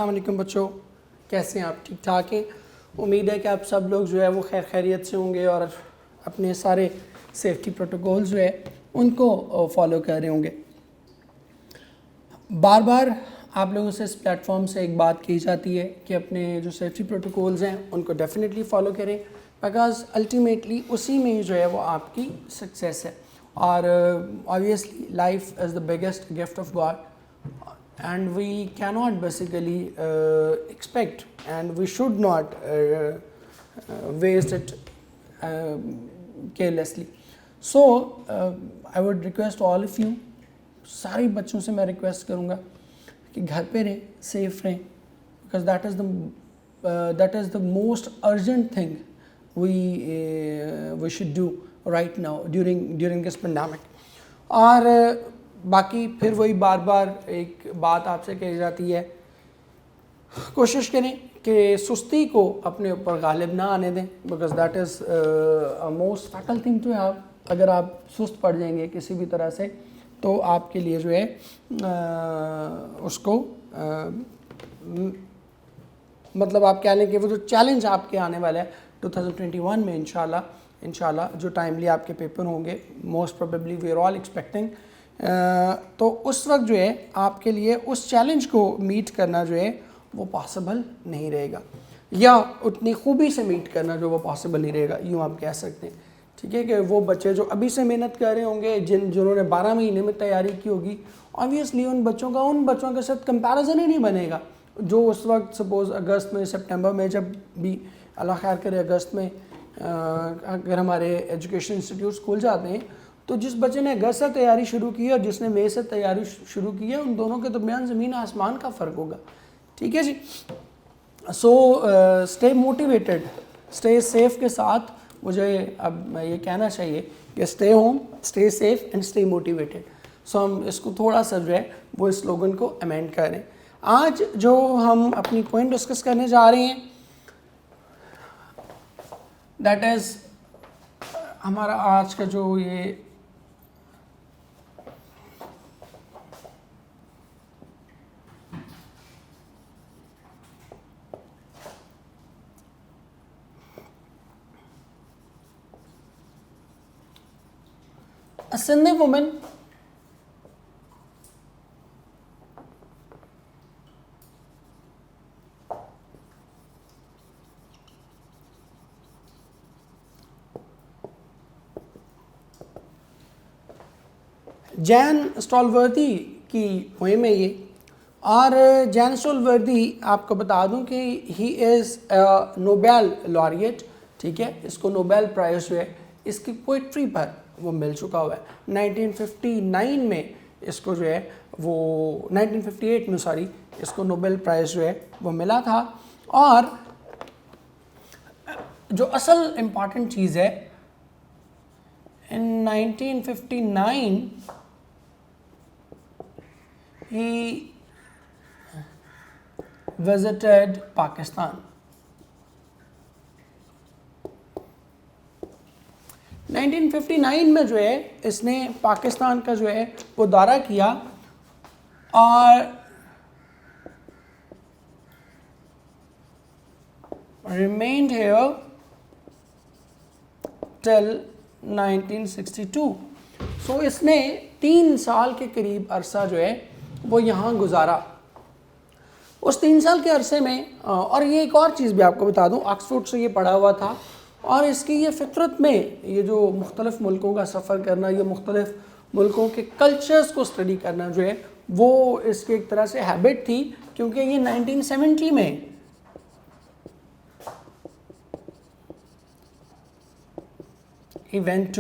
अस्सलाम वालेकुम बच्चों, कैसे हैं आप? ठीक ठाक हैं? उम्मीद है कि आप सब लोग जो है वो खैर खैरियत से होंगे और अपने सारे सेफ्टी प्रोटोकॉल जो है उनको फॉलो कर रहे होंगे। बार बार आप लोगों से इस प्लेटफॉर्म से एक बात की जाती है कि अपने जो सेफ्टी प्रोटोकॉल्स हैं उनको डेफिनेटली फॉलो करें, बिकॉज अल्टीमेटली उसी में ही जो है वो आपकी सक्सेस है। और obviously life is the biggest gift of God and we cannot basically expect and we should not waste it carelessly. So I would request all of you, सारे बच्चों से मैं रिक्वेस्ट करूँगा कि घर पे रहें, सेफ रहें, because that is the most urgent thing we should do right now during this pandemic. और बाकी फिर वही बार बार एक बात आपसे कही जाती है, कोशिश करें कि सुस्ती को अपने ऊपर गालिब ना आने दें, because that is a most fatal thing to have. अगर आप सुस्त पड़ जाएंगे किसी भी तरह से तो आपके लिए जो है उसको मतलब आप कह लें कि वो जो चैलेंज आपके आने वाला है 2021 में इंशाल्लाह जो टाइमली आपके पेपर होंगे, most probably we are all expecting, तो उस वक्त जो है आपके लिए उस चैलेंज को मीट करना जो है वो पॉसिबल नहीं रहेगा, या उतनी खूबी से मीट करना जो वो पॉसिबल नहीं रहेगा, यूँ आप कह सकते हैं। ठीक है कि वो बच्चे जो अभी से मेहनत कर रहे होंगे, जिन्होंने 12 महीने में तैयारी की होगी, ऑब्वियसली उन बच्चों के साथ कंपैरिजन ही नहीं बनेगा जो उस वक्त सपोज़ अगस्त में, सितंबर में, जब भी अल्लाह खैर करे अगस्त में अगर हमारे एजुकेशन इंस्टीट्यूट खुल जाते हैं, तो जिस बच्चे ने अगस्त से तैयारी शुरू की है और जिसने मई से तैयारी शुरू की है, उन दोनों के दरमियान ज़मीन आसमान का फ़र्क होगा। ठीक है जी। So stay motivated, stay safe के साथ मुझे अब ये कहना चाहिए कि stay home, stay safe and stay motivated. So हम इसको थोड़ा सा जो है वो इस स्लोगन को अमेंड करें। आज जो हम अपनी पॉइंट डिस्कस करने जा रहे हैं दैट इज़ हमारा आज का जो ये A Sindhi woman जैन स्टॉलवर्दी की पोएम है ये। और जैन स्टॉलवर्दी आपको बता दूं कि ही इज़ नोबेल लॉरिएट। ठीक है, इसको नोबेल प्राइज़ जो है इसकी पोइट्री पर वो मिल चुका हुआ है। 1959 में इसको जो है वो 1958 में सॉरी इसको नोबेल प्राइज़ जो है वो मिला था। और जो असल इम्पॉर्टेंट चीज़ है, इन 1959 he visited Pakistan। 1959 में जो है इसने पाकिस्तान का जो है वो दौरा किया और remained here till 1962। सो इसने 3 साल के करीब अरसा जो है वो यहाँ गुजारा। उस 3 साल के अरसे में और ये एक और चीज़ भी आपको बता दूँ, ऑक्सफोर्ड से ये पढ़ा हुआ था और इसकी ये फितरत में ये जो मुख्तलिफ़ मुल्कों का सफ़र करना, ये मुख्तलिफ़ मुल्कों के कल्चर्स को स्टडी करना जो है वो इसकी एक तरह से हैबिट थी, क्योंकि ये 1970 में he went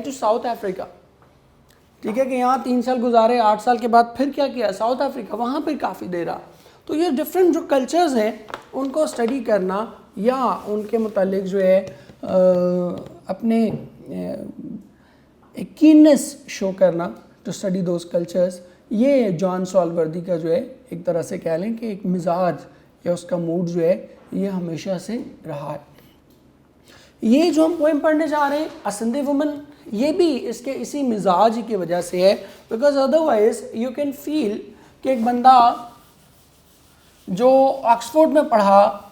to south Africa. ठीक है कि यहाँ 3 साल गुजारे, 8 साल के बाद फिर क्या किया, साउथ अफ्रीका, वहाँ पर काफ़ी देर रहा। तो ये डिफरेंट जो कल्चर्स हैं उनको स्टडी करना या उनके मुतालिक जो है अपने एक कीननेस शो करना टू स्टडी दोज कल्चर्स, ये जॉन स्टॉलवर्दी का जो है एक तरह से कह लें कि एक मिजाज या उसका मूड जो है ये हमेशा से रहा है। ये जो हम पोएम पढ़ने जा रहे हैं, अ सिंधी वुमन, ये भी इसके इसी मिजाज की वजह से है, because otherwise you can feel कि एक बंदा जो ऑक्सफोर्ड में पढ़ा,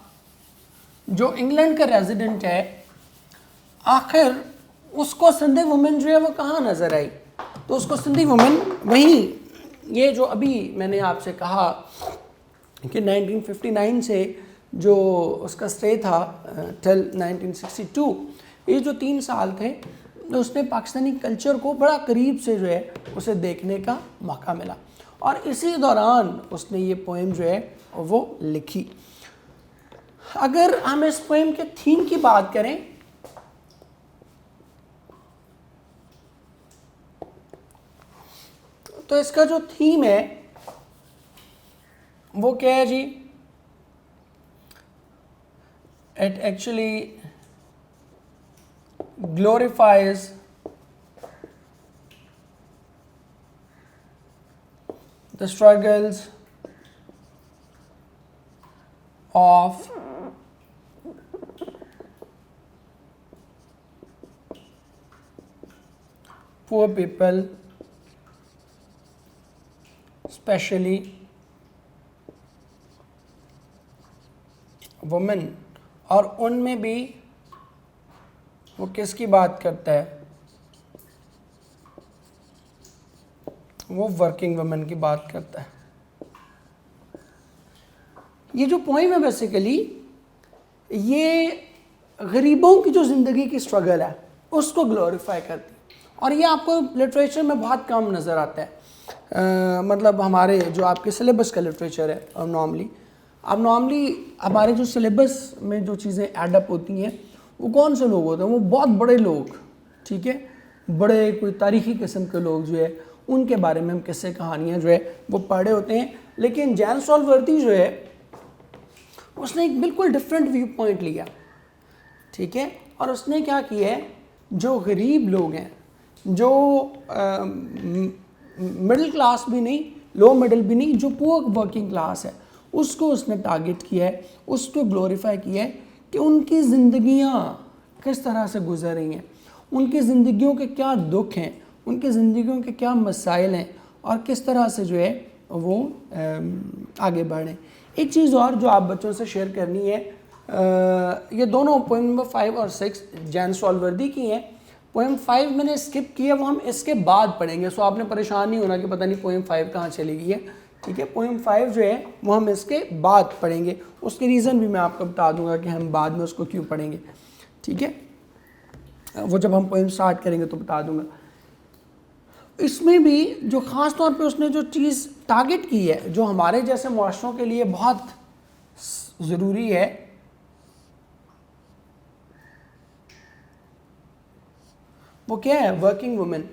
जो इंग्लैंड का रेजिडेंट है, आखिर उसको सिंधी वुमेन जो है वो कहाँ नज़र आई? तो उसको सिंधी वुमेन वहीं, ये जो अभी मैंने आपसे कहा कि 1959 से जो उसका स्टे था टिल 1962, ये जो 3 साल थे, तो उसने पाकिस्तानी कल्चर को बड़ा करीब से जो है उसे देखने का मौका मिला, और इसी दौरान उसने ये पोएम जो है वो लिखी। अगर हम इस पोएम के थीम की बात करें तो इसका जो थीम है वो क्या है जी? It actually glorifies the struggles of poor people, especially women, और उनमें भी वो किसकी बात करता है? वो वर्किंग वुमेन की बात करता है। ये जो पोएम है बेसिकली ये गरीबों की जो ज़िंदगी की स्ट्रगल है उसको ग्लोरीफाई करती है, और ये आपको लिटरेचर में बहुत कम नज़र आता है। मतलब हमारे जो आपके सिलेबस का लिटरेचर है, अब नॉर्मली हमारे जो सिलेबस में जो चीज़ें एडअप होती हैं वो कौन से लोग होते हैं? वो बहुत बड़े लोग, ठीक है, बड़े कोई तारीख़ी किस्म के लोग जो है उनके बारे में हम किस्से कहानियाँ जो है वो पढ़े होते हैं। लेकिन जैन सॉल्वर्दी जो है उसने एक बिल्कुल डिफरेंट व्यू पॉइंट लिया, ठीक है, और उसने क्या किया है, जो गरीब लोग हैं, जो मिडिल क्लास भी नहीं, लो मिडिल भी नहीं, जो पुअर वर्किंग क्लास है, उसको उसने टारगेट किया है, उसको ग्लोरीफाई किया है कि उनकी ज़िंदगियाँ किस तरह से गुजर रही हैं, उनकी ज़िंदगियों के क्या दुख हैं, उनकी ज़िंदगियों के क्या मसाइल हैं, और किस तरह से जो है वो आगे बढ़ें। एक चीज़ और जो आप बच्चों से शेयर करनी है, ये दोनों पोएम नंबर 5 और 6 जैन सॉल्वर्दी की हैं। पोएम 5 मैंने स्किप किया, वो हम इसके बाद पढ़ेंगे, सो आपने परेशान नहीं होना कि पता नहीं पोएम 5 कहाँ चली गई है, ठीक है। पोएम 5 जो है वो हम इसके बाद पढ़ेंगे, उसके रीज़न भी मैं आपको बता दूंगा कि हम बाद में उसको क्यों पढ़ेंगे, ठीक है, वो जब हम पोएम स्टार्ट करेंगे तो बता दूंगा। इसमें भी जो ख़ास तौर पे उसने जो चीज़ टारगेट की है, जो हमारे जैसे मुआशरों के लिए बहुत ज़रूरी है, वो क्या है? Working women.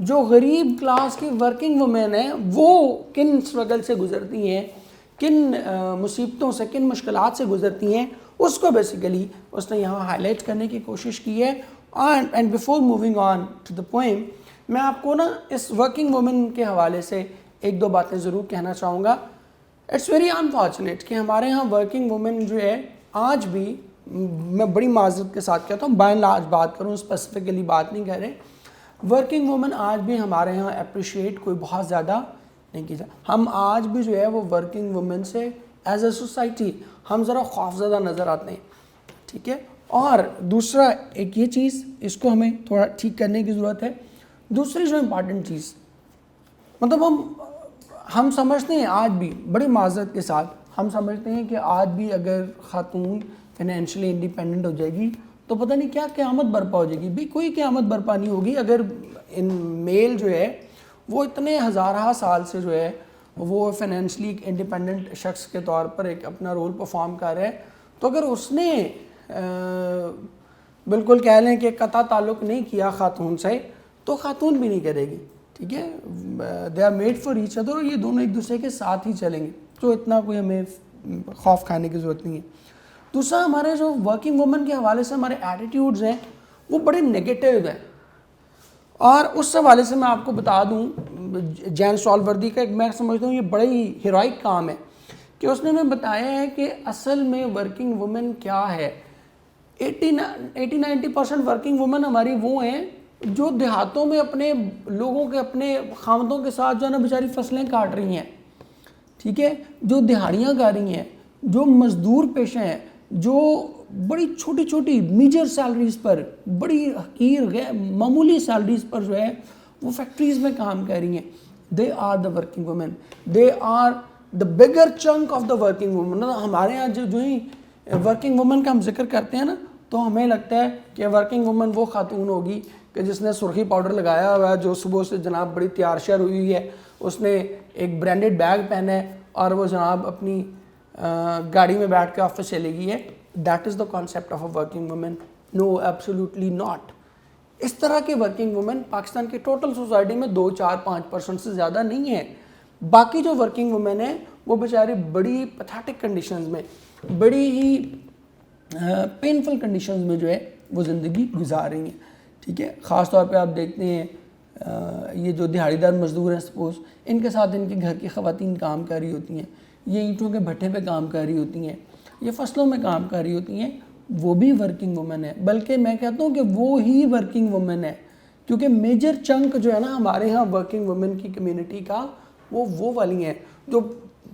जो गरीब क्लास की वर्किंग वुमेन है वो किन स्ट्रगल से गुज़रती हैं, किन मुसीबतों से, किन मुश्किलात से गुज़रती हैं, उसको बेसिकली उसने यहाँ हाईलाइट करने की कोशिश की है। And before moving on to the poem, मैं आपको ना इस वर्किंग वुमेन के हवाले से एक दो बातें ज़रूर कहना चाहूँगा। इट्स वेरी अनफॉर्चुनेट कि हमारे यहाँ वर्किंग वुमेन जो है आज भी, मैं बड़ी माजरत के साथ कहता हूँ, बाय एंड लार्ज बात करूँ, स्पेसिफिकली बात नहीं कर रहे, वर्किंग वुमेन आज भी हमारे यहाँ अप्रिशिएट कोई बहुत ज़्यादा नहीं की जाती। हम आज भी जो है वो वर्किंग वुमेन से एज अ सोसाइटी हम ज़रा खौफज़दा नज़र आते हैं, ठीक है। और दूसरा एक ये चीज़, इसको हमें थोड़ा ठीक करने की ज़रूरत है। दूसरी जो इम्पॉर्टेंट चीज़, मतलब हम समझते हैं आज भी, बड़ी माजरत के साथ हम समझते हैं कि आज भी अगर ख़ातून फाइनेंशियली इंडिपेंडेंट हो जाएगी तो पता नहीं क्या क़यामत बर्पा हो जाएगी। भी कोई क़यामत बर्पा नहीं होगी अगर इन मेल जो है वो इतने हज़ार साल से जो है वो फाइनेंशियली इंडिपेंडेंट शख्स के तौर पर एक अपना रोल परफॉर्म कर रहा है, तो अगर उसने बिल्कुल कह लें कि कता ताल्लुक़ नहीं किया ख़ातून से, तो ख़ातून भी नहीं करेगी, ठीक है। They are made for each other, और ये दोनों एक दूसरे के साथ ही चलेंगे, तो इतना कोई हमें खौफ खाने की ज़रूरत नहीं है। दूसरा, हमारे जो वर्किंग वुमेन के हवाले से हमारे एटीट्यूड्स हैं वो बड़े नेगेटिव हैं, और उस हवाले से मैं आपको बता दूं, जैन सॉल्वर्दी का एक, मैं समझता हूँ ये बड़ा ही हीरोइक काम है कि उसने हमें बताया है कि असल में वर्किंग वुमेन क्या है। 80-90% वर्किंग वुमेन हमारी वो हैं जो देहातों में अपने लोगों के अपने खामदों के साथ जो है ना बेचारी फसलें काट रही हैं, ठीक है, जो दिहाड़ियाँ कर रही हैं, जो मजदूर पेशे हैं, जो बड़ी छोटी छोटी मीजर सैलरीज पर, बड़ी हकीर मामूली सैलरीज पर जो है वो फैक्ट्रीज में काम कर रही हैं, they are the working women, they are the bigger chunk of the working women. हमारे यहाँ जो ही वर्किंग वुमेन का हम जिक्र करते हैं ना, तो हमें लगता है कि वर्किंग वुमेन वो खातून होगी कि जिसने सुर्खी पाउडर लगाया हुआ है, जो सुबह से जनाब बड़ी तैयार श्यार हुई है, उसने एक ब्रांडेड बैग पहना है और वो जनाब अपनी गाड़ी में बैठ के ऑफिस चलेगी है। That is the concept of a working women. No, absolutely not. इस तरह के वर्किंग वुमेन पाकिस्तान की टोटल सोसाइटी में 2-4-5% से ज़्यादा नहीं है। बाकी जो वर्किंग वुमेन है वो बेचारी बड़ी पैथेटिक कंडीशंस में, बड़ी ही पेनफुल कंडीशंस में जो है वो ज़िंदगी गुजार रही हैं, ठीक है। ख़ास तौर पे आप देखते हैं ये जो दिहाड़ीदार मजदूर हैं, सपोज़ इनके साथ इनके घर की ख़वातीन काम कर रही होती हैं, ये ईंटों के भट्टे पे काम कर रही होती हैं, ये फसलों में काम कर रही होती हैं, वो भी वर्किंग वुमेन है। बल्कि मैं कहता हूँ कि वो ही वर्किंग वुमेन है, क्योंकि मेजर चंक जो है ना हमारे यहाँ वर्किंग वुमेन की कम्युनिटी का वो वाली हैं जो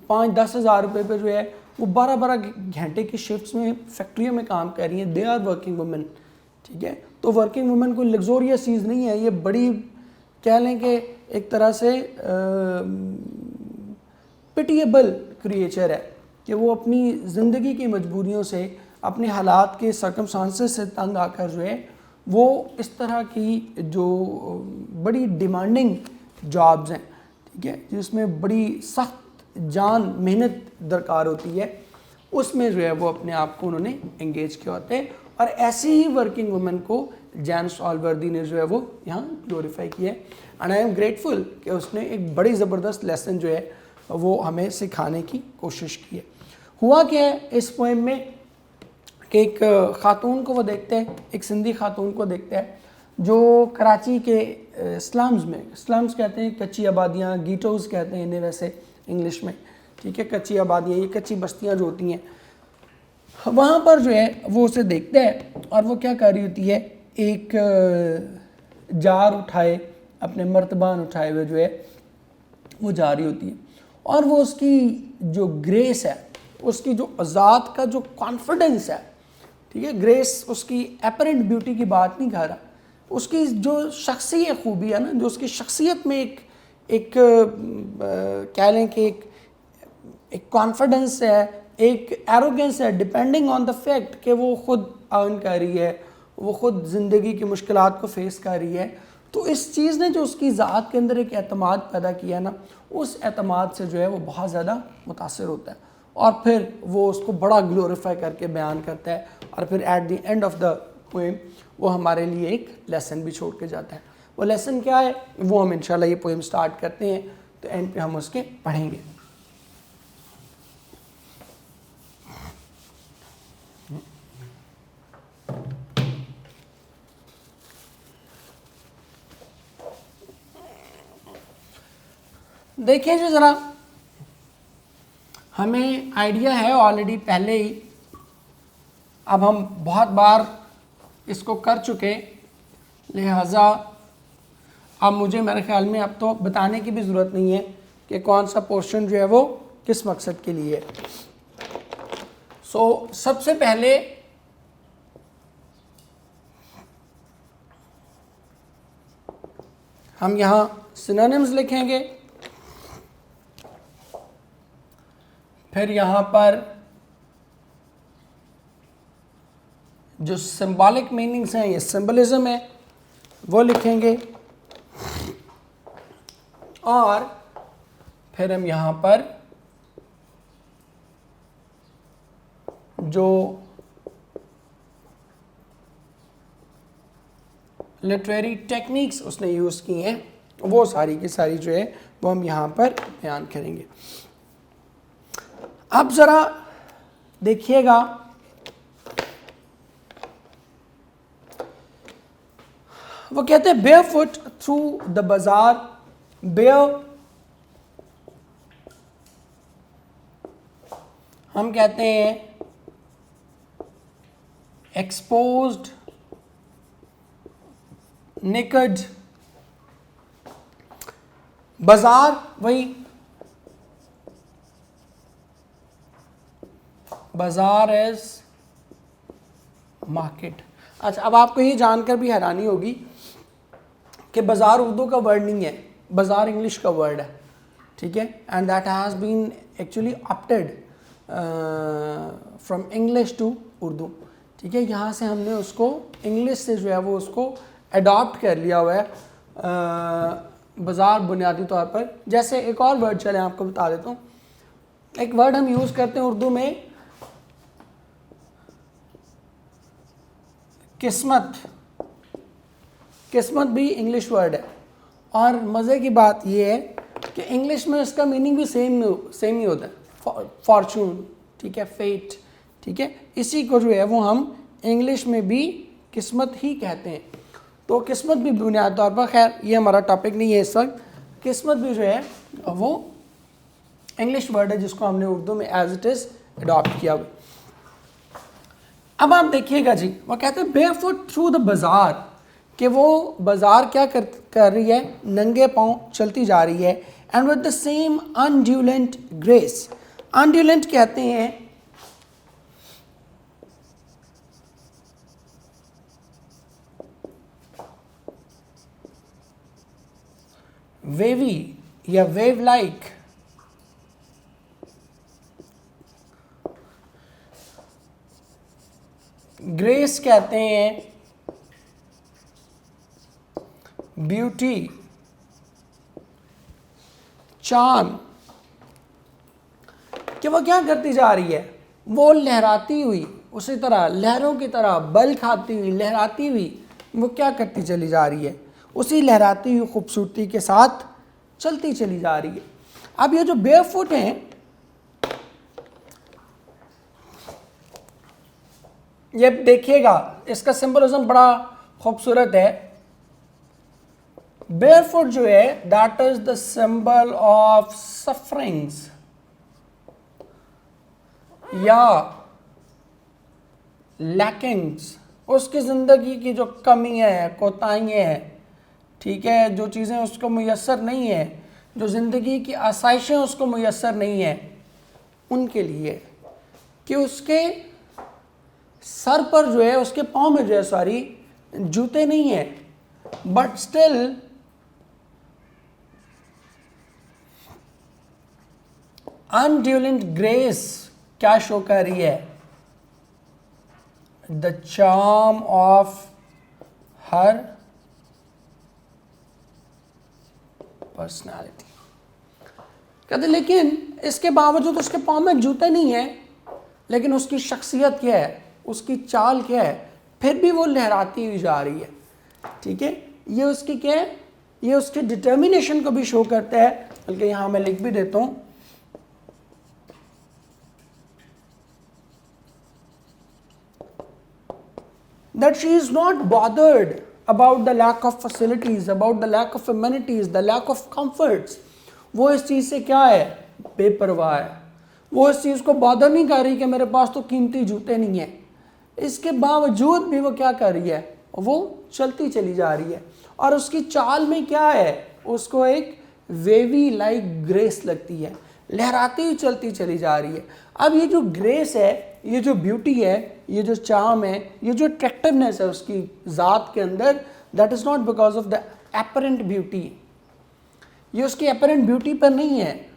5-10 हज़ार रुपये पे जो है वो 12-12 घंटे की शिफ्ट्स में फैक्ट्रियों में काम कर रही हैं। दे आर वर्किंग वुमेन, ठीक है। तो वर्किंग वुमेन कोई लग्जोरियस चीज़ नहीं है, ये बड़ी कह लें कि एक तरह से पिटिएबल क्रिएचर है कि वो अपनी ज़िंदगी की मजबूरियों से, अपने हालात के सर्कमस्टांसेस से तंग आकर जो है वो इस तरह की जो बड़ी डिमांडिंग जॉब्स हैं, ठीक है, जिसमें बड़ी सख्त जान मेहनत दरकार होती है, उसमें जो है वो अपने आप को उन्होंने एंगेज किया होता है। और ऐसी ही वर्किंग वुमेन को जैन सॉलवर्दी ने जो है वो यहाँ ग्लोरीफाई किया है। एंड आई एम ग्रेटफुल कि उसने एक बड़ी ज़बरदस्त लेसन जो है वो हमें सिखाने की कोशिश की है। हुआ क्या है इस पोएम में कि एक ख़ातून को वो देखते हैं, एक सिंधी ख़ातून को देखते हैं जो कराची के स्लम्स में, स्लम्स कहते हैं कच्ची आबादियाँ, गीटोज़ कहते हैं इन्हें वैसे इंग्लिश में, ठीक है, कच्ची आबादियाँ, ये कच्ची बस्तियाँ जो होती हैं, वहाँ पर जो है वो उसे देखते हैं और वो क्या कर रही होती है, एक जार उठाए, अपने मर्तबान उठाए हुए जो है वो जा रही होती है, और वो उसकी जो ग्रेस है, उसकी जो ज़ात का जो कॉन्फिडेंस है, ठीक है, ग्रेस उसकी एपरेंट ब्यूटी की बात नहीं कर रहा, उसकी जो शख्सी खूबी है ना, जो उसकी शख्सियत में एक कह लें कि एक कॉन्फिडेंस है, एक एरोगेंस है, डिपेंडिंग ऑन द फैक्ट कि वो ख़ुद अर्न कर रही है, वो ख़ुद ज़िंदगी की मुश्किलात को फेस कर रही है। तो इस चीज़ ने जो उसकी ज़ात के अंदर एक एतमाद पैदा किया ना, उस एतमाद से जो है वो बहुत ज़्यादा मुतासर होता है और फिर वो उसको बड़ा ग्लोरीफाई करके बयान करता है और फिर at the end of the poem वो हमारे लिए एक लेसन भी छोड़ के जाता है। वो लेसन क्या है वो हम इंशाल्लाह ये पोएम स्टार्ट करते हैं तो एंड पे हम उसके पढ़ेंगे। देखिए जी ज़रा, हमें आइडिया है ऑलरेडी पहले ही, अब हम बहुत बार इसको कर चुके, लिहाजा अब मुझे मेरे ख्याल में अब तो बताने की भी ज़रूरत नहीं है कि कौन सा पोर्शन जो है वो किस मकसद के लिए है। सो सबसे पहले हम यहाँ सिनोनिम्स लिखेंगे, फिर यहाँ पर जो सिंबॉलिक मीनिंग्स हैं, ये सिंबलिज्म है, वो लिखेंगे, और फिर हम यहाँ पर जो लिटरेरी टेक्निक्स उसने यूज़ की हैं वो सारी की सारी जो है वो हम यहाँ पर बयान करेंगे। अब ज़रा देखिएगा, वो कहते हैं बेयर फुट थ्रू द बाजार, बेयर हम कहते हैं एक्सपोज्ड नेकेड, बाजार वही बाजार इज मार्केट। अच्छा, अब आपको ये जानकर भी हैरानी होगी कि बाजार उर्दू का वर्ड नहीं है, बाजार इंग्लिश का वर्ड है, ठीक है, and that has been actually updated from English to Urdu, ठीक है। यहाँ से हमने उसको इंग्लिश से जो है वो उसको अडॉप्ट कर लिया हुआ है बाज़ार बुनियादी तौर पर। जैसे एक और वर्ड चले आपको बता देता हूँ, एक वर्ड हम यूज़ करते हैं उर्दू में, किस्मत। किस्मत भी इंग्लिश वर्ड है, और मज़े की बात यह है कि इंग्लिश में इसका मीनिंग भी सेम ही होता है, फॉर्चून, ठीक है, फेट, ठीक है। इसी को जो है वो हम इंग्लिश में भी किस्मत ही कहते हैं। तो किस्मत भी बुनियादी तौर पर, खैर ये हमारा टॉपिक नहीं है इस वक्त, किस्मत भी जो है वो इंग्लिश वर्ड है जिसको हमने उर्दू में एज इट इज़ अडॉप्ट किया हुआ। अब आप देखिएगा जी, वो कहते हैं बेयरफुट थ्रू द बाज़ार, कि वो बाज़ार क्या कर रही है, नंगे पाँव चलती जा रही है, and with the same undulant grace. Undulant कहते हैं वेवी या वेव लाइक, ग्रेस कहते हैं ब्यूटी, चार्म, कि वो क्या करती जा रही है, वो लहराती हुई, उसी तरह लहरों की तरह बल खाती हुई, लहराती हुई वो क्या करती चली जा रही है, उसी लहराती हुई खूबसूरती के साथ चलती चली जा रही है। अब ये जो बेयरफुट हैं, ये देखिएगा इसका सिंबलिज्म बड़ा खूबसूरत है। बेयरफुट जो है that is the symbol of sufferings या लैकिंग्स, उसकी ज़िंदगी की जो कमियां हैं, कोताहियाँ हैं, ठीक है, जो चीज़ें उसको मुयस्सर नहीं है, जो ज़िंदगी की आसाइशें उसको मुयस्सर नहीं है, उनके लिए, कि उसके सर पर जो है, उसके पाँव में जो है सॉरी जूते नहीं है, बट स्टिल अनड्यूलेंट ग्रेस क्या शो कर रही है, the charm of her personality. कहते लेकिन इसके बावजूद उसके पाँव में जूते नहीं है, लेकिन उसकी शख्सियत क्या है, उसकी चाल क्या है, फिर भी वो लहराती हुई जा रही है, ठीक है। ये उसकी क्या है, ये उसकी डिटर्मिनेशन को भी शो करता है, बल्कि यहाँ मैं लिख भी देता हूँ, that she is not bothered about the lack of facilities, about the lack of amenities, the lack of comforts। वो इस चीज़ से क्या है, बेपरवाह है, वो इस चीज़ को बॉदर नहीं कर रही कि मेरे पास तो कीमती जूते नहीं हैं, इसके बावजूद भी वो क्या कर रही है, वो चलती चली जा रही है। और उसकी चाल में क्या है, उसको एक वेवी लाइक ग्रेस लगती है, लहराती हुई चलती चली जा रही है। अब ये जो ग्रेस है, ये जो ब्यूटी है, ये जो चार्म है, ये जो अट्रैक्टिवनेस है उसकी ज़ात के अंदर, that is not because of the apparent beauty, ये उसकी एपरेंट ब्यूटी पर नहीं है,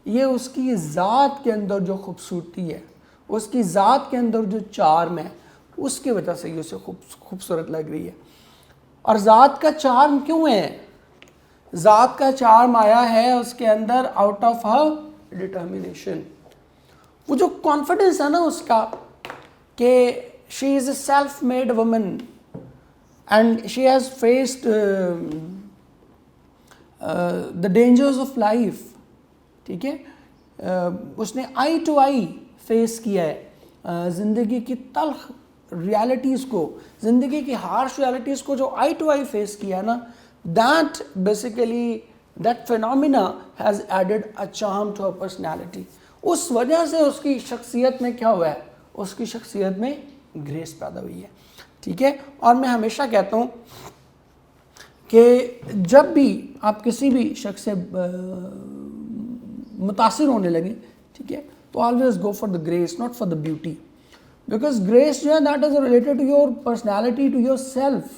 ये उसकी ज़ात के अंदर जो खूबसूरती है, उसकी ज़ात के अंदर जो चार्म है, उसकी वजह से ये उसे खूबसूरत लग रही है। और ज़ात का चार्म क्यों है, ज़ात का चार्म आया है उसके अंदर आउट ऑफ हर डिटर्मिनेशन, वो जो कॉन्फिडेंस है ना उसका, कि she is a self made woman and she has faced the dangers of life, ठीक है, उसने आई टू आई फेस किया है ज़िंदगी की तल्ख रियलिटीज़ को, ज़िंदगी की हार्श रियलिटीज़ को जो आई टू आई फेस किया ना, that basically that phenomena has added a charm to her personality. उस वजह से उसकी शख्सियत में क्या हुआ है, उसकी शख्सियत में ग्रेस पैदा हुई है, ठीक है। और मैं हमेशा कहता हूँ कि जब भी आप किसी भी शख्स से मुतासिर होने लगे, ठीक है, तो always go for the grace, not for the beauty, because grace जो है that is related to your personality, to your self,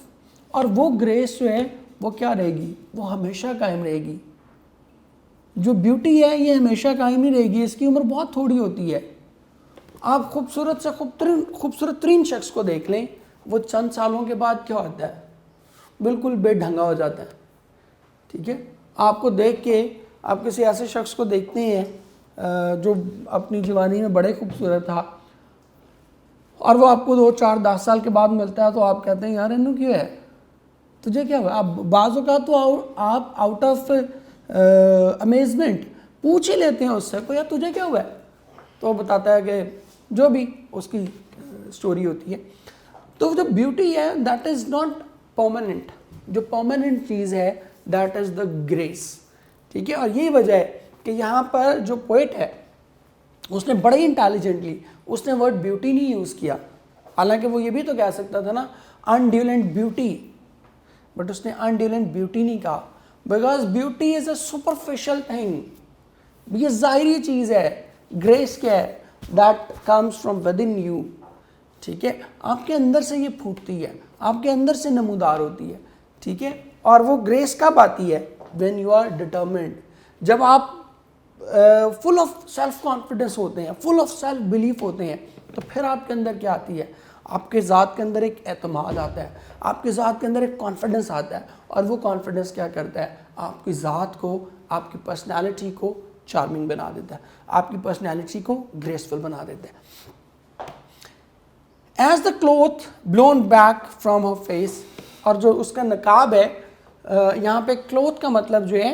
और वो ग्रेस जो है वो क्या रहेगी, वो हमेशा कायम रहेगी। जो ब्यूटी है ये हमेशा कायम ही रहेगी, इसकी उम्र बहुत थोड़ी होती है। आप खूबसूरत से खूबसूरत तरीन शख्स को देख लें, वो चंद सालों के बाद क्या होता है, बिल्कुल बेढंगा हो जाता है, ठीक है। आपको देख के आप किसी ऐसे शख्स को देखते हैं जो अपनी जवानी में बड़े खूबसूरत था, और वो आपको 2-4-10 साल के बाद मिलता है, तो आप कहते हैं यार इन्हों क्यों है, तुझे क्या हुआ। आप बाज़ों का तो आप आउट ऑफ अमेजमेंट पूछ ही लेते हैं उससे को, यार तुझे क्या हुआ है, तो वो बताता है कि जो भी उसकी स्टोरी होती है। तो जो ब्यूटी है दैट इज़ नॉट परमानेंट, जो परमानेंट चीज़ है दैट इज़ द ग्रेस, ठीक है। और यही वजह है कि यहाँ पर जो पोइट है उसने बड़े इंटेलिजेंटली उसने वर्ड ब्यूटी नहीं यूज़ किया, हालांकि वो ये भी तो कह सकता था ना अनड्यूलेंट ब्यूटी, बट उसने अनड्यूलेंट ब्यूटी नहीं कहा, because beauty is a superficial thing, ये ज़ाहिरी चीज़ है। ग्रेस क्या है, that comes from with in you, ठीक है, आपके अंदर से ये फूटती है, आपके अंदर से नमूदार होती है, ठीक है। और वो ग्रेस कब आती है, व्हेन यू आर डिटर्मिन्ड, जब आप फुल ऑफ सेल्फ कॉन्फिडेंस होते हैं, फुल ऑफ सेल्फ बिलीफ होते हैं, तो फिर आपके अंदर क्या आती है, आपके ज़ात के अंदर एक एतमाद आता है, आपके ज़ात के अंदर एक कॉन्फिडेंस आता है, और वो कॉन्फिडेंस क्या करता है, आपकी ज़ात को, आपकी पर्सनैलिटी को चार्मिंग बना देता है, आपकी पर्सनैलिटी को ग्रेसफुल बना देता है। As the cloth blown back from her face, और जो उसका नकाब है, यहाँ पे क्लोथ का मतलब जो है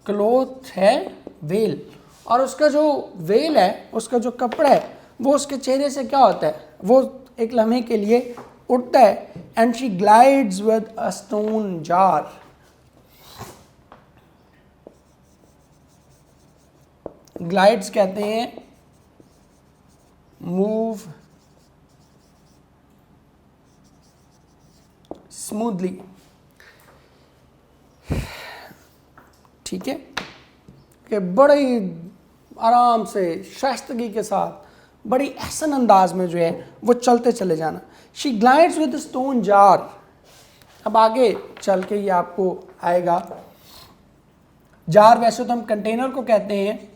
क्लोथ है वेल, और उसका जो वेल है, उसका जो कपड़ा है, वो उसके चेहरे से क्या होता है, वो एक लम्हे के लिए उठता है। And she glides with a stone jar, glides कहते हैं मूव स्मूथली, ठीक है, कि बड़े ही आराम से शाइस्तगी के साथ बड़ी एहसन अंदाज में जो है वो चलते चले जाना। She glides with stone jar, अब आगे चल के ये आपको आएगा। जार वैसे तो हम कंटेनर को कहते हैं,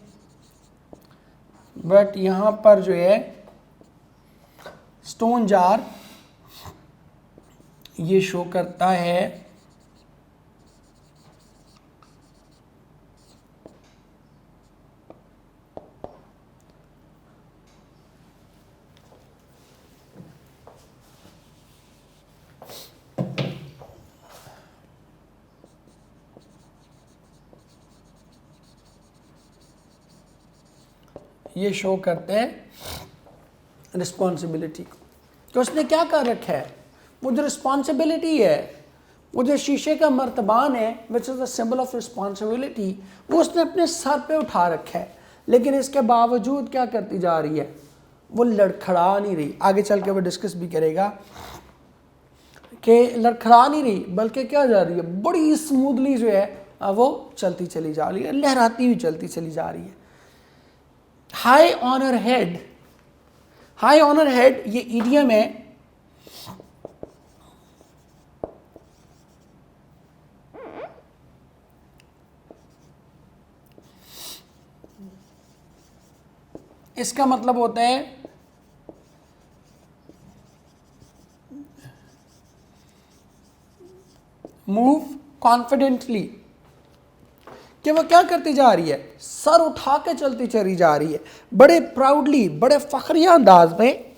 बट यहाँ पर जो है स्टोन जार ये शो करता है ये शो करते हैं रिस्पॉन्सिबिलिटी को। तो उसने क्या कर रखा है, वो जो रिस्पॉन्सिबिलिटी है, वो जो शीशे का मर्तबान है which is the symbol of responsibility, वो उसने अपने सर पे उठा रखा है, लेकिन इसके बावजूद क्या करती जा रही है, वो लड़खड़ा नहीं रही। आगे चल के वो डिस्कस भी करेगा कि लड़खड़ा नहीं रही, बल्कि क्या जा रही है, बड़ी स्मूथली जो है वो चलती चली जा रही है, लहराती हुई चलती चली जा रही है। High honour head, high honour head ये इडियम है, इसका मतलब होता है मूव कॉन्फिडेंटली, कि वो क्या करती जा रही है, सर उठा के चलती चली जा रही है, बड़े प्राउडली, बड़े फखरिया अंदाज में,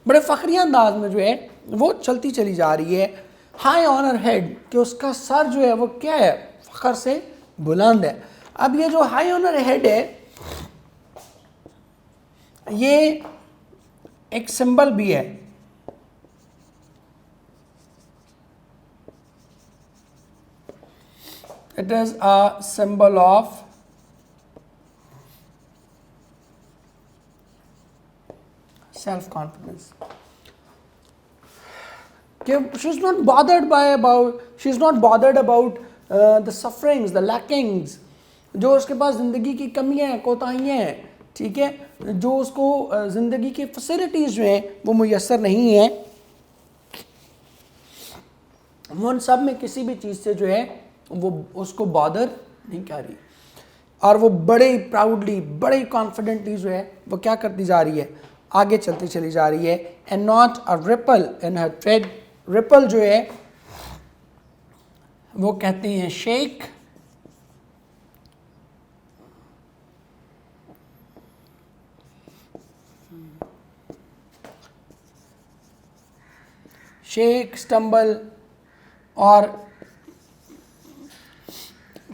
बड़े फखरिया अंदाज में जो है वो चलती चली जा रही है। हाई ऑनर हेड, कि उसका सर जो है वो क्या है, फखर से बुलंद है। अब ये जो हाई ऑनर हेड है ये एक सिंबल भी है, it is a symbol of self confidence कि she is not bothered about the sufferings, the lackings, जो उसके पास ज़िंदगी की कमियाँ हैं, कोताहियाँ हैं, ठीक है, जो उसको ज़िंदगी की फैसिलिटीज़ जो हैं वो मुयस्सर नहीं हैं, वो उन सब में किसी भी चीज़ से जो है वो उसको बॉदर नहीं कर रही, और वो बड़े प्राउडली, बड़े कॉन्फिडेंटली जो है वो क्या करती जा रही है, आगे चलती चली जा रही है। And not a ripple in her trade. Ripple जो है वो कहते हैं शेक, शेक, स्टम्बल, और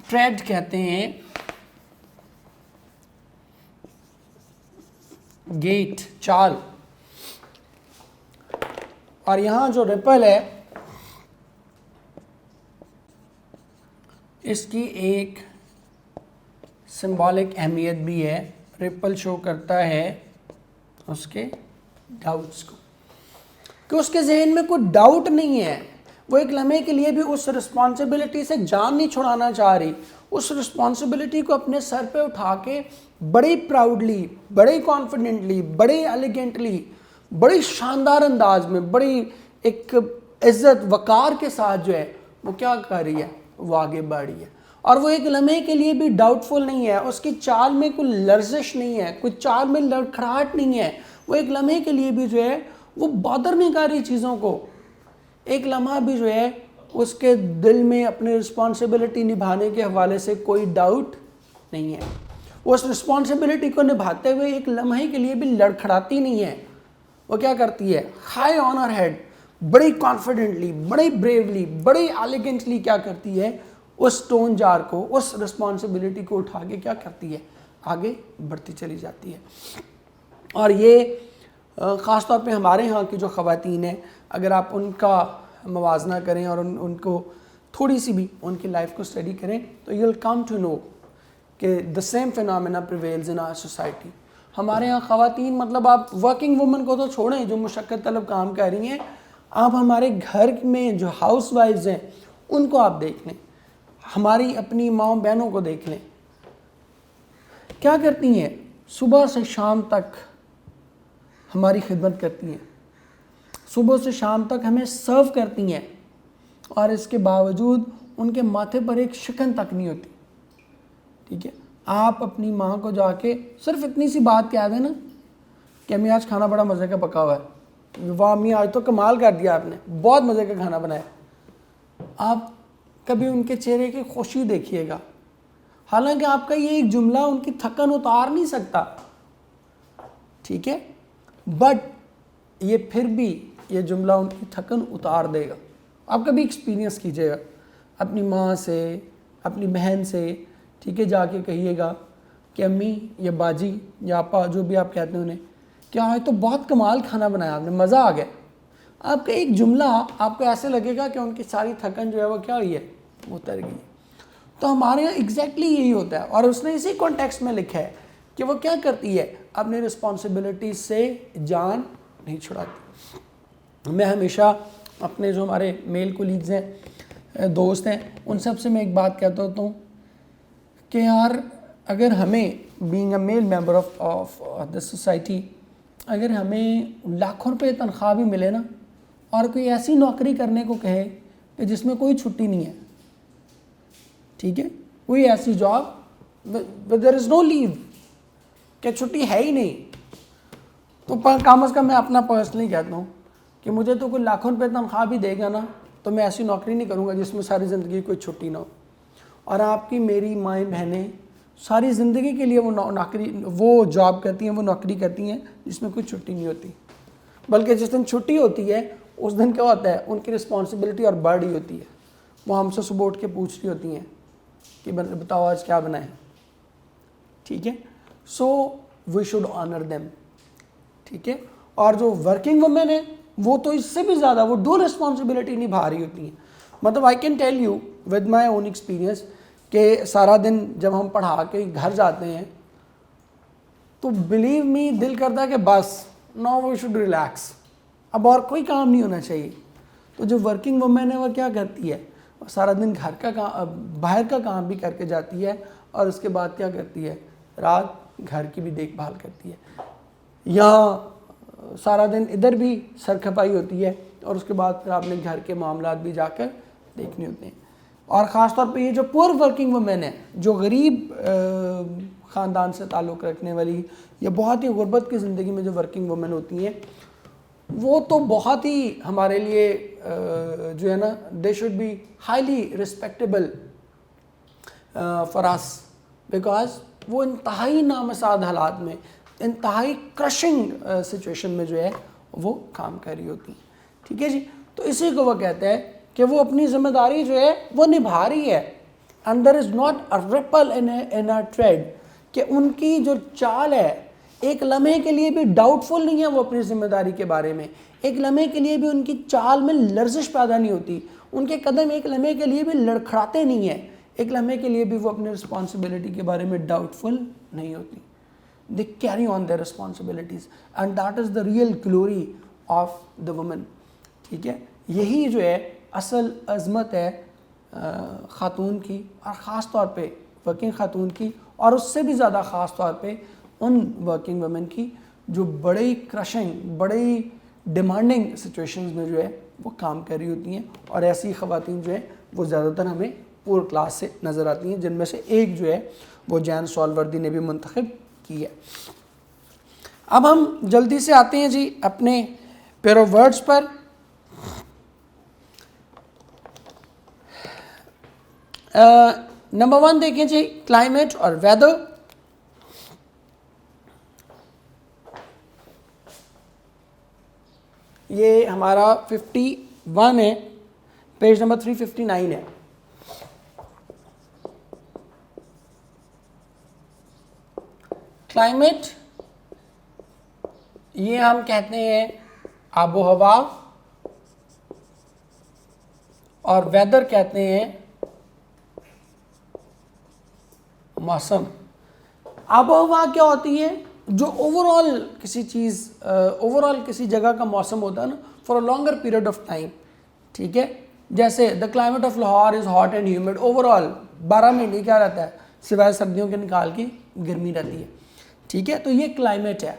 ट्रेड कहते हैं गेट, चाल। और यहाँ जो रिपल है इसकी एक सिंबॉलिक अहमियत भी है। रिपल शो करता है उसके डाउट्स को, कि उसके जहन में कोई डाउट नहीं है, वो एक लम्हे के लिए भी उस रिस्पॉन्सिबिलिटी से जान नहीं छुड़ाना चाह रही, उस रिस्पॉन्सिबिलिटी को अपने सर पे उठा के बड़ी प्राउडली, बड़े कॉन्फिडेंटली, बड़े एलिगेंटली, बड़ी शानदार अंदाज में, बड़ी एक इज्जत वकार के साथ जो है वो क्या कर रही है, वो आगे बढ़ रही है। और वो एक लम्हे के लिए भी डाउटफुल नहीं है, उसकी चाल में कोई लर्जिश नहीं है, कोई चाल में लड़खड़ाहट नहीं है, वो एक लम्हे के लिए भी जो है वो बॉदर नहीं कर रही चीज़ों को। एक लम्हा भी जो है उसके दिल में अपनी रिस्पॉन्सिबिलिटी निभाने के हवाले से कोई डाउट नहीं है, उस रिस्पॉन्सिबिलिटी को निभाते हुए एक लम्हे के लिए भी लड़खड़ाती नहीं है। वो क्या करती है, हाई ऑन हर हेड, बड़ी कॉन्फिडेंटली, बड़ी ब्रेवली, बड़ी एलिगेंटली क्या करती है, उस स्टोन जार को, उस रिस्पॉन्सिबिलिटी को उठा के क्या करती है, आगे बढ़ती चली जाती है। और ये ख़ास तौर पे हमारे यहाँ की जो ख़वातीन हैं, अगर आप उनका मवाजना करें और उनको थोड़ी सी भी उनकी लाइफ को स्टडी करें तो you will come to know कि the same phenomena prevails in our society. हमारे यहाँ ख़वातीन, मतलब आप वर्किंग वुमन को तो छोड़ें जो मुशक्क़त तलब काम कर रही हैं, आप हमारे घर में जो हाउस वाइफ्स हैं उनको आप देख लें, हमारी अपनी माँ बहनों को देख लें, क्या करती हैं, सुबह से शाम तक हमारी खिदमत करती हैं, सुबह से शाम तक हमें सर्व करती हैं, और इसके बावजूद उनके माथे पर एक शिकन तक नहीं होती। ठीक है, आप अपनी माँ को जाके सिर्फ इतनी सी बात कह देना कि अम्मी आज खाना बड़ा मज़े का पका हुआ है, वाह अम्मी आज तो कमाल कर दिया आपने, बहुत मज़े का खाना बनाया, आप कभी उनके चेहरे की खुशी देखिएगा। हालांकि आपका ये एक जुमला उनकी थकन उतार नहीं सकता, ठीक है, बट ये फिर भी ये जुमला उनकी थकन उतार देगा। आप कभी एक्सपीरियंस कीजिएगा अपनी माँ से, अपनी बहन से, ठीक है, जाके कहिएगा कि अम्मी या बाजी या आपा, जो भी आप कहते हैं उन्हें, क्या आज तो बहुत कमाल खाना बनाया आपने, मज़ा आ गया। आपका एक जुमला आपको ऐसे लगेगा कि उनकी सारी थकन जो है वो क्या हुई है, वो उतर गई। तो हमारे यहाँ एग्जैक्टली यही होता है, और उसने इसी कॉन्टेक्स्ट में लिखा है कि वो क्या करती है, अपनी रिस्पॉन्सिबिलिटी से जान नहीं छुड़ाती। मैं हमेशा अपने जो हमारे मेल कोलीग्स हैं, दोस्त हैं, उन सब से मैं एक बात कहता होता हूँ कि यार अगर हमें being a male member of the society, अगर हमें लाखों रुपए तनख्वाह भी मिले ना, और कोई ऐसी नौकरी करने को कहे कि जिसमें कोई छुट्टी नहीं है, ठीक है, कोई ऐसी job there is no leave, क्या छुट्टी है ही नहीं, तो कम अज़ कम मैं अपना पर्सनली कहता हूँ कि मुझे तो कोई लाखों रुपए तनख्वाह भी देगा ना, तो मैं ऐसी नौकरी नहीं करूँगा जिसमें सारी ज़िंदगी कोई छुट्टी ना हो। और आपकी मेरी माएँ बहनें सारी ज़िंदगी के लिए वो नौकरी, वो जॉब करती हैं, वो नौकरी करती हैं जिसमें कोई छुट्टी नहीं होती, बल्कि जिस दिन छुट्टी होती है उस दिन क्या होता है, उनकी रिस्पॉन्सिबिलिटी और बढ़ रही होती है। वो हमसे सुबह उठ के पूछ रही होती हैं कि बताओ आज क्या बनाए, ठीक है। So we should honour them, ठीक है। और जो वर्किंग वुमेन है वो तो इससे भी ज़्यादा वो डबल रिस्पॉन्सिबिलिटी निभा रही होती हैं। मतलब I can tell you with my own experience कि सारा दिन जब हम पढ़ा के घर जाते हैं तो बिलीव मी दिल करता है कि बस नाउ वी शुड रिलैक्स, अब और कोई काम नहीं होना चाहिए। तो जो वर्किंग वुमेन है वह क्या करती है, सारा दिन घर का काम, बाहर का काम भी करके जाती है और उसके बाद क्या करती है, रात घर की भी देखभाल करती है, यहाँ सारा दिन इधर भी सरखपाई होती है और उसके बाद फिर आपने घर के मामलात भी जाकर देखने होते हैं। और ख़ास तौर पे ये जो पुअर वर्किंग वुमेन है, जो गरीब ख़ानदान से ताल्लुक़ रखने वाली या बहुत ही गुर्बत की ज़िंदगी में जो वर्किंग वुमेन होती हैं, वो तो बहुत ही हमारे लिए जो है ना, they should be highly respectable for us, because वो इंतहाई नामसाद हालात में, इंतहाई क्रशिंग सिचुएशन में जो है वो काम कर रही होती है। ठीक है जी, तो इसी को वो कहते हैं कि वो अपनी जिम्मेदारी जो है वो निभा रही है। And there is not a ripple in a trade, कि उनकी जो चाल है एक लम्हे के लिए भी डाउटफुल नहीं है वो अपनी जिम्मेदारी के बारे में, एक लम्हे के लिए भी उनकी चाल में लर्जिश पैदा नहीं होती, उनके कदम एक लम्हे के लिए भी लड़खड़ाते नहीं हैं, एक लम्हे के लिए भी वो अपनी रिस्पॉन्सिबिलिटी के बारे में डाउटफुल नहीं होती। They carry on their responsibilities and that is the real glory of the woman. ठीक है, यही जो है असल अजमत है ख़ातून की, और ख़ास तौर पे वर्किंग ख़ातून की, और उससे भी ज़्यादा ख़ास तौर पे उन वर्किंग वुमेन की जो बड़ी क्रशिंग, बड़ी डिमांडिंग सिचुएशंस में जो है वो काम कर रही होती हैं। और ऐसी ख़वातीन जो है वो ज़्यादातर हमें पूर्व क्लास से नज़र आती हैं, जिनमें से एक जो है वो जैन सॉलवर्दी ने भी मुंतखब की है। अब हम जल्दी से आते हैं जी अपने पेयर ऑफ वर्ड्स पर। नंबर 1 देखें जी, क्लाइमेट और वेदर। ये हमारा 51 है, पेज नंबर 359 है। क्लाइमेट ये हम कहते हैं आबो हवा, और वेदर कहते हैं मौसम। आबो हवा क्या होती है, जो ओवरऑल किसी चीज़, ओवरऑल किसी जगह का मौसम होता है ना, for a longer period of time. ठीक है, जैसे the climate of Lahore is hot and humid, overall 12 महीने क्या रहता है, सिवाय सर्दियों के निकाल की गर्मी रहती है। ठीक है, तो ये क्लाइमेट है।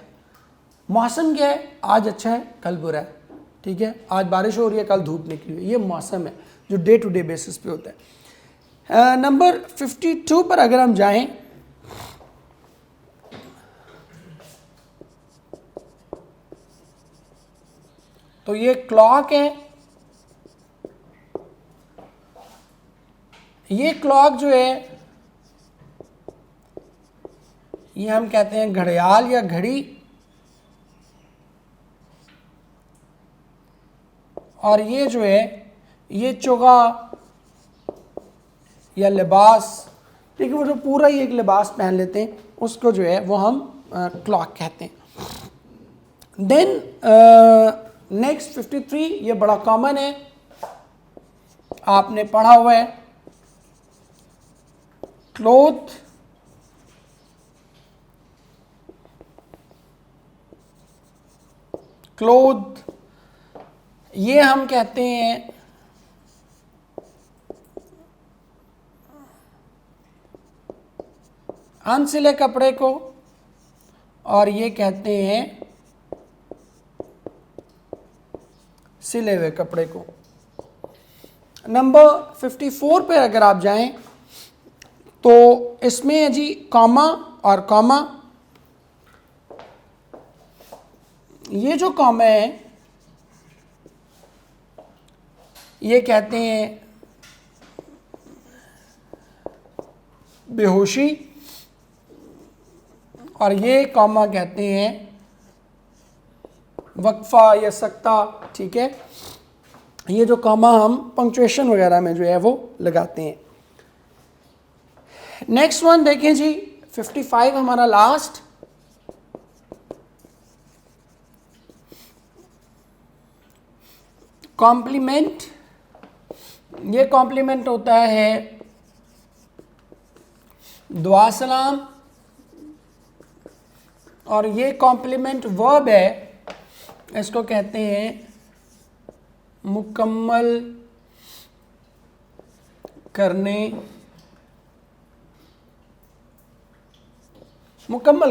मौसम क्या है, आज अच्छा है कल बुरा है। ठीक है, आज बारिश हो रही है कल धूप निकली हुई है, ये मौसम है जो डे टू डे बेसिस पे होता है। नंबर 52 पर अगर हम जाएं, तो ये क्लॉक है। ये क्लॉक जो है ये हम कहते हैं घड़ियाल या घड़ी, और ये जो है ये चोगा या लिबास। ठीक है, वो जो पूरा ही एक लिबास पहन लेते हैं उसको जो है वो हम क्लॉक कहते हैं। देन नेक्स्ट 53, ये बड़ा कॉमन है, आपने पढ़ा हुआ है, क्लोथ। क्लोथ ये हम कहते हैं अनसिले कपड़े को, और ये कहते हैं सिले हुए कपड़े को। नंबर 54 पे अगर आप जाएं तो इसमें है जी कॉमा और कॉमा। ये जो कॉमा है ये कहते हैं बेहोशी, और ये कॉमा कहते हैं वक्फा या सकता। ठीक है, ये जो कॉमा हम पंक्चुएशन वगैरह में जो है वो लगाते हैं। नेक्स्ट वन देखें जी 55 हमारा लास्ट। कॉम्प्लीमेंट, ये कॉम्प्लीमेंट होता है दुआ सलाम, और ये कॉम्प्लीमेंट वर्ब है इसको कहते हैं मुकम्मल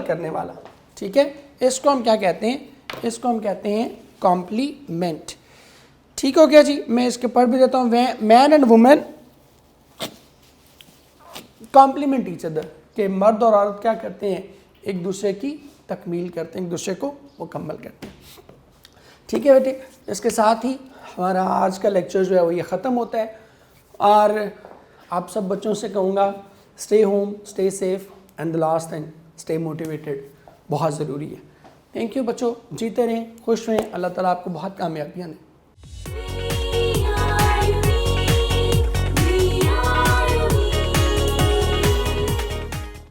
करने वाला, ठीक है। इसको हम क्या कहते हैं, इसको हम कहते हैं कॉम्प्लीमेंट। ठीक हो गया जी। मैं इसके पढ़ भी देता हूँ। Man and women complement each other, के मर्द और औरत क्या करते हैं, एक दूसरे की तकमील करते हैं, एक दूसरे को मुकम्मल करते हैं। ठीक है बेटे, इसके साथ ही हमारा आज का लेक्चर जो है वो ये ख़त्म होता है। और आप सब बच्चों से कहूँगा, stay home, stay safe and the last thing, stay motivated, बहुत ज़रूरी है। थैंक यू बच्चों, जीते रहें, खुश रहें, अल्लाह ताला आपको बहुत कामयाबियाँ दें।